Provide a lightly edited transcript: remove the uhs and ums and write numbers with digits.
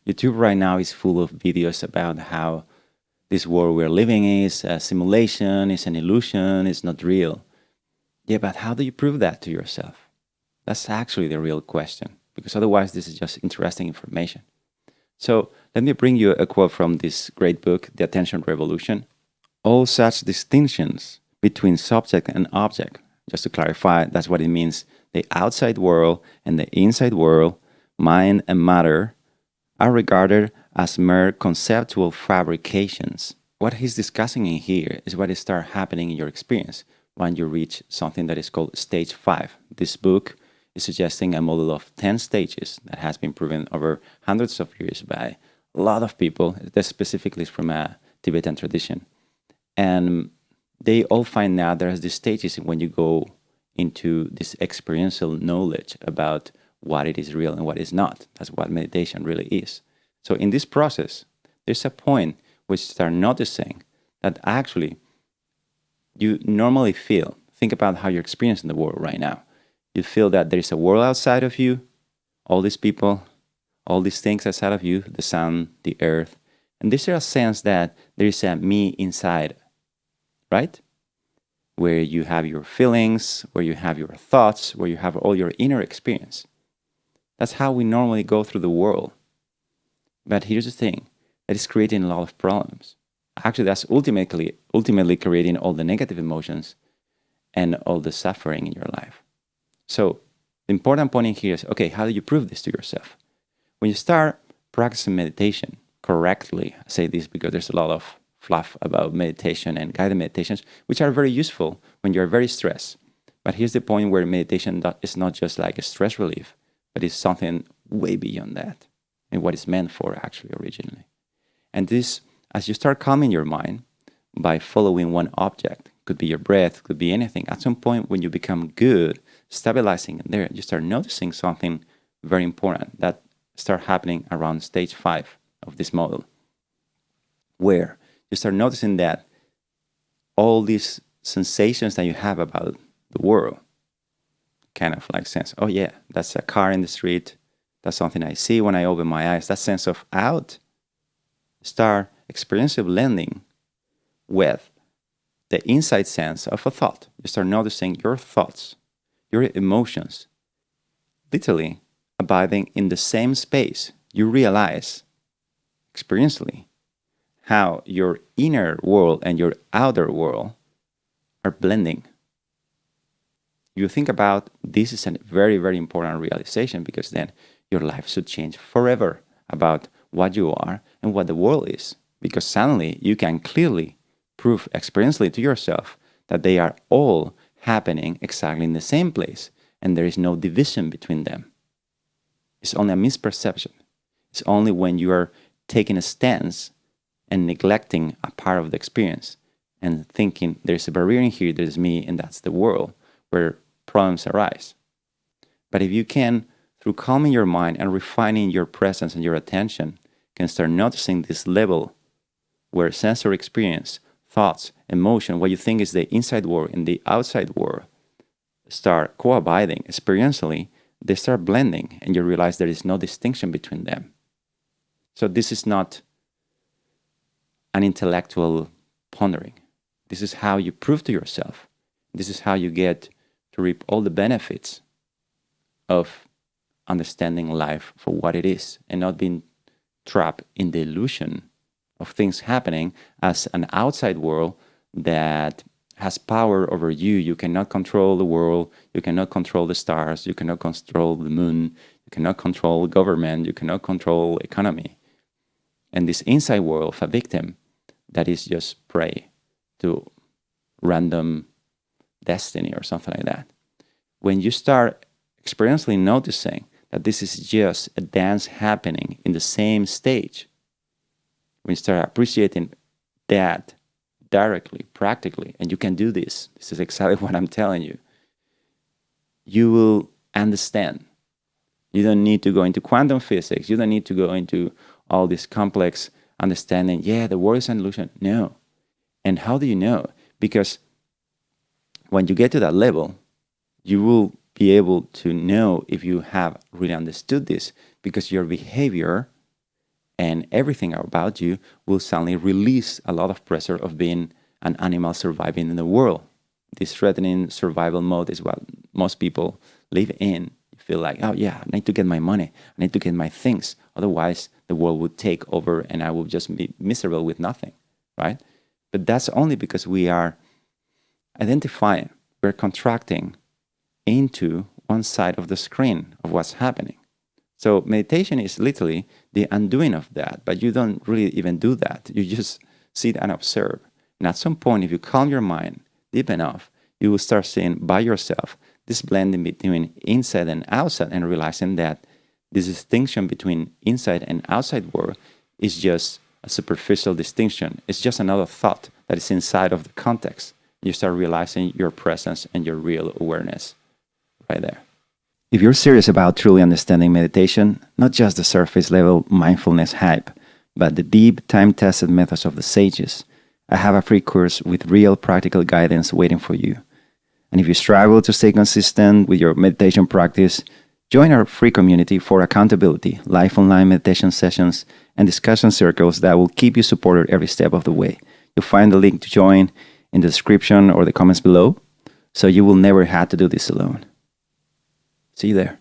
YouTube right now is full of videos about how this world we're living is a simulation, is an illusion, it's not real. Yeah, but how do you prove that to yourself? That's actually the real question, because otherwise this is just interesting information. So let me bring you a quote from this great book, The Attention Revolution. All such distinctions between subject and object, just to clarify, that's what it means. The outside world and the inside world, mind and matter, are regarded as mere conceptual fabrications. What he's discussing in here is what starts happening in your experience when you reach something that is called stage 5. This book is suggesting a model of 10 stages that has been proven over hundreds of years by a lot of people. This specifically is from a Tibetan tradition. And they all find out there's these stages when you go into this experiential knowledge about what it is real and what is not. That's what meditation really is. So in this process, there's a point where you start noticing that actually you normally feel, think about how you're experiencing the world right now. You feel that there is a world outside of you, all these people, all these things outside of you, the sun, the earth. And there's a sense that there is a me inside, right? Where you have your feelings, where you have your thoughts, where you have all your inner experience. That's how we normally go through the world. But here's the thing, that is creating a lot of problems. Actually, that's ultimately creating all the negative emotions and all the suffering in your life. So the important point in here is, okay, how do you prove this to yourself? When you start practicing meditation correctly, I say this because there's a lot of fluff about meditation and guided meditations, which are very useful when you're very stressed. But here's the point where meditation is not just like a stress relief, but it's something way beyond that and what it's meant for actually originally. And this, as you start calming your mind by following one object, could be your breath, could be anything, at some point when you become good, stabilizing in there, you start noticing something very important that start happening around stage 5 of this model, where you start noticing that all these sensations that you have about the world kind of like sense, oh yeah, that's a car in the street, that's something I see when I open my eyes, that sense of out, start experiencing blending with the inside sense of a thought. You start noticing your thoughts, your emotions, literally abiding in the same space. You realize experientially how your inner world and your outer world are blending. You think about this is a very, very important realization, because then your life should change forever about what you are and what the world is. Because suddenly you can clearly prove experientially to yourself that they are all happening exactly in the same place and there is no division between them. It's only a misperception. It's only when you are taking a stance and neglecting a part of the experience and thinking there's a barrier in here, there's me, and that's the world, where problems arise. But if you can, through calming your mind and refining your presence and your attention, can start noticing this level where sensory experience, thoughts, emotion, what you think is the inside world and the outside world, start co-abiding experientially, they start blending and you realize there is no distinction between them. So this is not an intellectual pondering. This is how you prove to yourself. This is how you get to reap all the benefits of understanding life for what it is and not being trapped in the illusion of things happening as an outside world that has power over you. You cannot control the world. You cannot control the stars. You cannot control the moon. You cannot control government. You cannot control economy. And this inside world of a victim that is just prey to random destiny or something like that. When you start experientially noticing that this is just a dance happening in the same stage, when you start appreciating that directly, practically, and you can do this is exactly what I'm telling you, you will understand. You don't need to go into quantum physics. You don't need to go into all this complex understanding. Yeah, the world is an illusion. No. And how do you know? Because when you get to that level, you will be able to know if you have really understood this, because your behavior and everything about you will suddenly release a lot of pressure of being an animal surviving in the world. This threatening survival mode is what most people live in. You feel like, oh yeah, I need to get my money, I need to get my things. Otherwise, the world would take over and I will just be miserable with nothing, right? But that's only because we are identifying, we're contracting into one side of the screen of what's happening. So meditation is literally the undoing of that, but you don't really even do that. You just sit and observe. And at some point, if you calm your mind deep enough, you will start seeing by yourself this blending between inside and outside, and realizing that this distinction between inside and outside world is just a superficial distinction. It's just another thought that is inside of the context. You start realizing your presence and your real awareness right there. If you're serious about truly understanding meditation, not just the surface level mindfulness hype, but the deep, time-tested methods of the sages, I have a free course with real practical guidance waiting for you. And if you struggle to stay consistent with your meditation practice, join our free community for accountability, live online meditation sessions, and discussion circles that will keep you supported every step of the way. You'll find the link to join in the description or the comments below, so you will never have to do this alone. See you there.